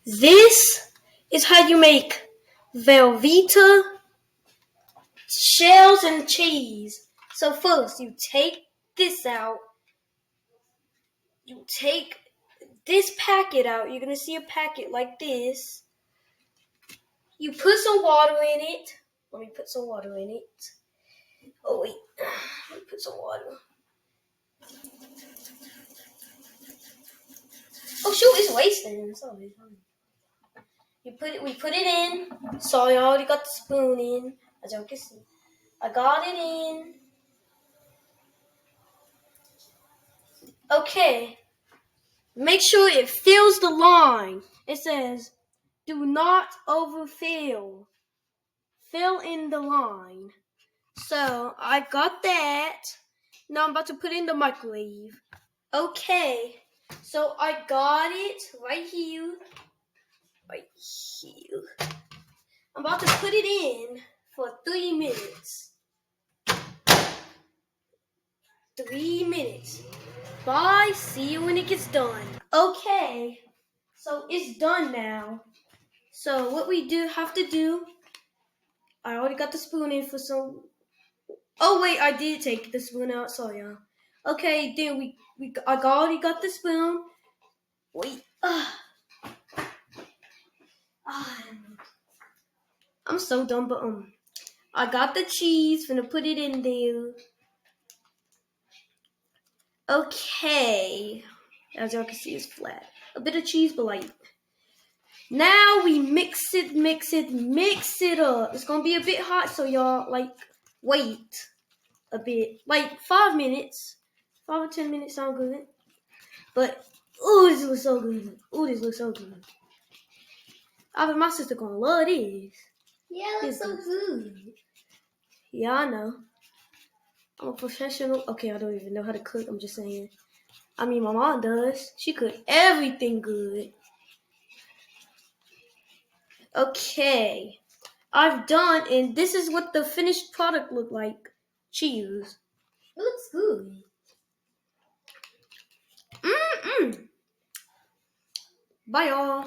This is how you make Velveeta shells and cheese. So first, you take this out. You take this packet out. You're going to see a packet like this. You put some water in it. Let me put some water in it. Oh, wait. Let me put some water. Oh, shoot, it's wasting. Sorry. We put it in. So I already got the spoon in, as you can see. I got it in. Okay. Make sure it fills the line. It says, do not overfill. Fill in the line. So I got that. Now I'm about to put it in the microwave. Okay. So I got it right here. Right here. I'm about to put it in for 3 minutes. 3 minutes. Bye. See you when it gets done. Okay. So it's done now. So what we have to do, I already got the spoon in for some. Oh wait, I did take the spoon out. Sorry, y'all. Okay, then I already got the spoon. Wait. I'm so dumb, but I got the cheese. Gonna put it in there. Okay, as y'all can see, it's flat. A bit of cheese, but light. Now we mix it up. It's gonna be a bit hot, so y'all wait a bit, 5 minutes. 5 or 10 minutes sound good. But this looks so good. This looks so good. I bet my sister gonna love this. Yeah, it looks so good. Yeah, I know. I'm a professional. Okay, I don't even know how to cook. I'm just saying. I mean, my mom does. She cook everything good. Okay, I've done, and this is what the finished product looked like. Cheese. It looks good. Bye, y'all.